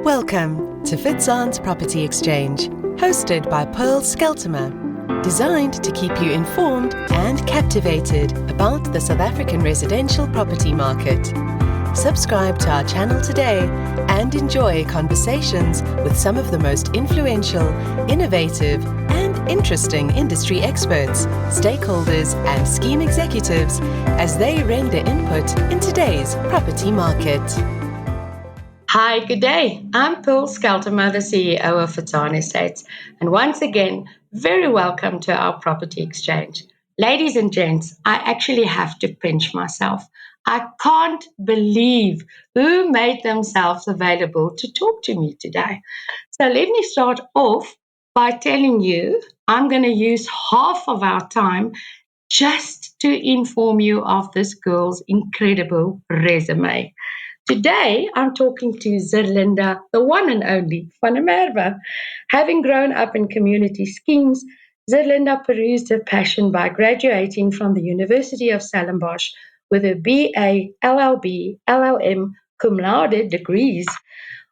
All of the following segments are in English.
Welcome to Fitzanne's Property Exchange, hosted by Scheltema, designed to keep you informed and captivated about the South African residential property market. Subscribe to our channel today and enjoy conversations with some of the most influential, innovative, and interesting industry experts, stakeholders, and scheme executives as they render input in today's property market. Hi, good day. I'm Scheltema, the CEO of Fitzanne Estates, and once again, very welcome to our property exchange. Ladies and gents, I actually have to pinch myself. I can't believe who made themselves available to talk to me today. So let me start off by telling you I'm going to use half of our time just to inform you of this girl's incredible resume. Today, I'm talking to Zerlinda, the one and only van Merwe. Having grown up in community schemes, Zerlinda pursued her passion by graduating from the University of Stellenbosch with her BA, LLB, LLM, cum laude degrees.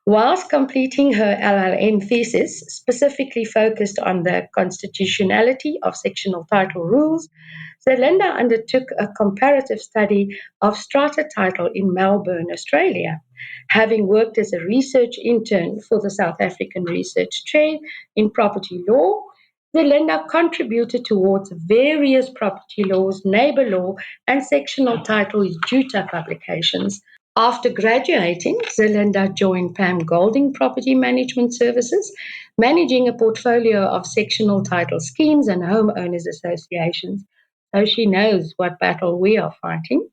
Whilst completing her LLM thesis, specifically focused on the constitutionality of sectional title rules, Zerlinda undertook a comparative study of strata title in Melbourne, Australia. Having worked as a research intern for the South African Research Chair in property law, Zerlinda contributed towards various property laws, neighbour law, and sectional title JUTA publications. After graduating, Zerlinda joined Pam Golding Property Management Services, managing a portfolio of sectional title schemes and homeowners associations. So she knows what battle we are fighting.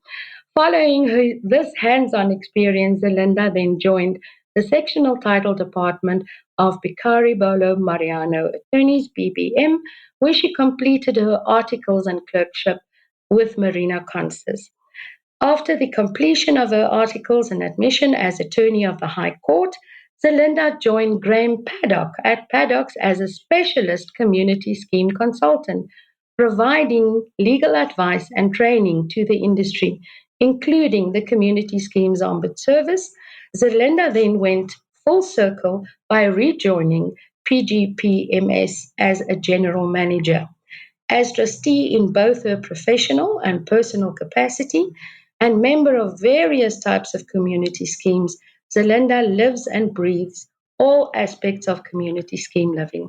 Following this hands-on experience, Zerlinda then joined the sectional title department of Bicari Bolo Mariano Attorneys, BBM, where she completed her articles and clerkship with Marina Constance. After the completion of her articles and admission as attorney of the High Court, Zerlinda joined Graham Paddock at Paddock's as a specialist community scheme consultant, providing legal advice and training to the industry, including the Community Schemes Ombud service. Zerlinda then went full circle by rejoining PGPMS as a general manager. As trustee in both her professional and personal capacity, and member of various types of community schemes, Zerlinda lives and breathes all aspects of community scheme living.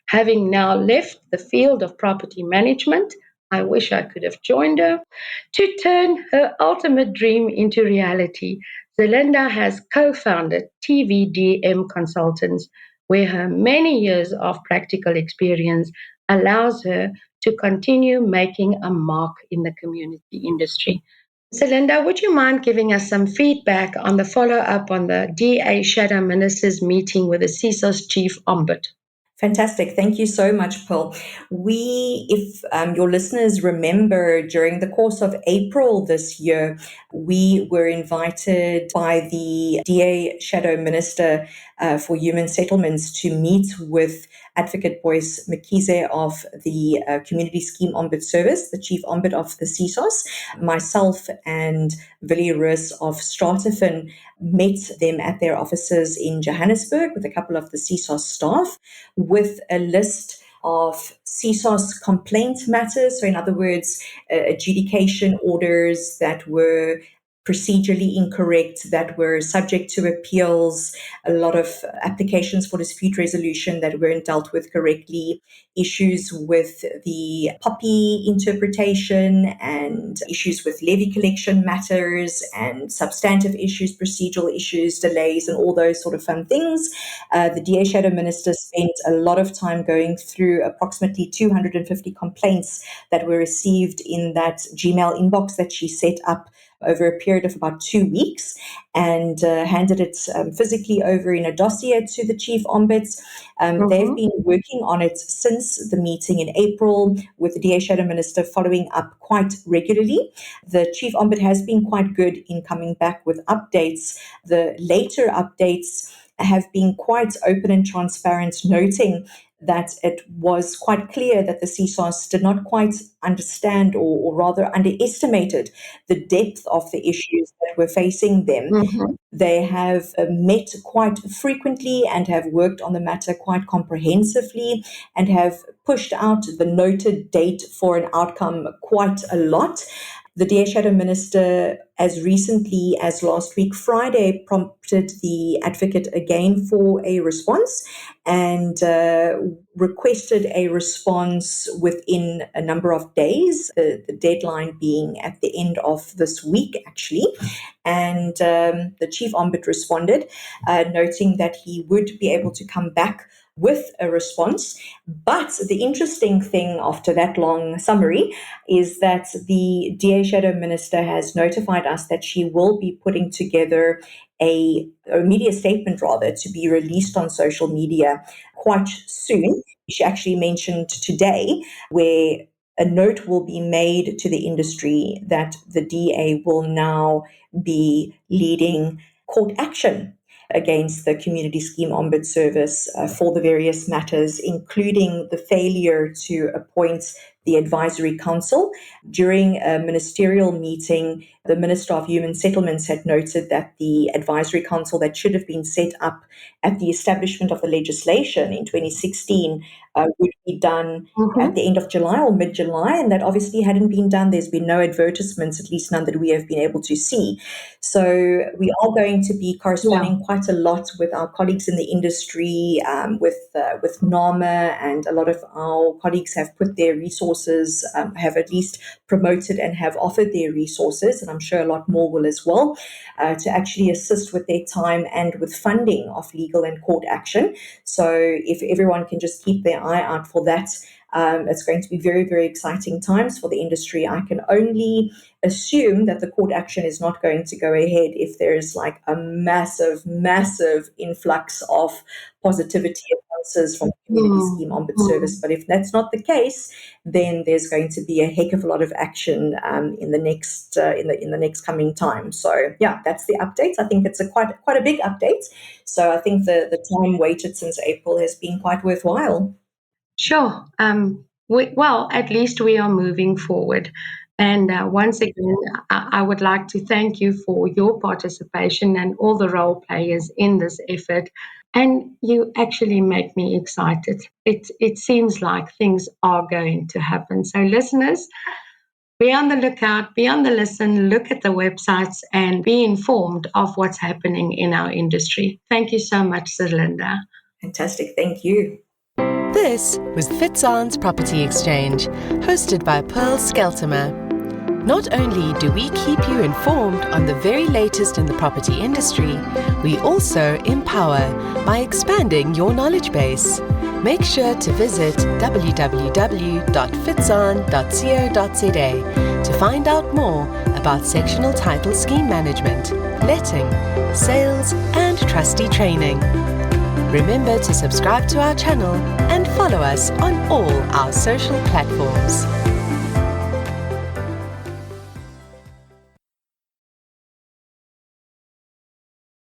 Having now left the field of property management, I wish I could have joined her, to turn her ultimate dream into reality. Zerlinda has co-founded TVDM Consultants, where her many years of practical experience allows her to continue making a mark in the community industry. Zerlinda, would you mind giving us some feedback on the follow-up on the DA Shadow Minister's meeting with the CISO's Chief Ombud? Fantastic. Thank you so much, Pearl. If your listeners remember, during the course of April this year, we were invited by the DA Shadow Minister for Human Settlements to meet with Advocate Boyce Mkhize of the Community Scheme Ombud Service, the Chief Ombud of the CISOS. Myself and Willie Roos of Stratafin met them at their offices in Johannesburg with a couple of the CISOS staff with a list of CISOS complaint matters. So in other words, adjudication orders that were procedurally incorrect, that were subject to appeals, a lot of applications for dispute resolution that weren't dealt with correctly, issues with the POPI interpretation, and issues with levy collection matters, and substantive issues, procedural issues, delays, and all those sort of fun things. The DA Shadow Minister spent a lot of time going through approximately 250 complaints that were received in that Gmail inbox that she set up over a period of about 2 weeks, and handed it physically over in a dossier to the Chief Ombuds. They've been working on it since the meeting in April, with the DA Shadow Minister following up quite regularly. The Chief Ombud has been quite good in coming back with updates. The later updates have been quite open and transparent, noting that it was quite clear that the CSOS did not quite understand, or rather underestimated, the depth of the issues that were facing them. Mhm. They have met quite frequently and have worked on the matter quite comprehensively and have pushed out the noted date for an outcome quite a lot. The DA Shadow Minister, as recently as last week, Friday, prompted the advocate again for a response and requested a response within a number of days, the deadline being at the end of this week, actually. And the Chief Ombud responded, noting that he would be able to come back with a response. But the interesting thing after that long summary is that the DA Shadow Minister has notified us that she will be putting together a media statement, rather, to be released on social media quite soon. She actually mentioned today, where a note will be made to the industry that the DA will now be leading court action against the Community Scheme Ombud Service for the various matters, including the failure to appoint the Advisory Council. During a ministerial meeting, the Minister of Human Settlements had noted that the Advisory Council that should have been set up at the establishment of the legislation in 2016 would be done at the end of July or mid-July, and that obviously hadn't been done. There's been no advertisements, at least none that we have been able to see. So we are going to be corresponding quite a lot with our colleagues in the industry, with NAMA, and a lot of our colleagues have put their resources, have at least promoted and have offered their resources, and I'm sure a lot more will as well, to actually assist with their time and with funding of legal and court action. So if everyone can just keep their eye out for that, it's going to be very, very exciting times for the industry. I can only assume that the court action is not going to go ahead if there's like a massive, massive influx of positivity answers from the Community Scheme Ombud Service. But if that's not the case, then there's going to be a heck of a lot of action in the next coming time. So yeah, that's the update. I think it's quite a big update. So I think the time waited since April has been quite worthwhile. Sure. Well, at least we are moving forward. And once again, I would like to thank you for your participation and all the role players in this effort. And you actually make me excited. It seems like things are going to happen. So listeners, be on the lookout, be on the listen, look at the websites and be informed of what's happening in our industry. Thank you so much, Zerlinda. Fantastic. Thank you. This was Fitzanne's Property Exchange, hosted by Pearl Scheltema. Not only do we keep you informed on the very latest in the property industry, we also empower by expanding your knowledge base. Make sure to visit www.fitzanne.co.za to find out more about sectional title scheme management, letting, sales, and trustee training. Remember to subscribe to our channel and follow us on all our social platforms.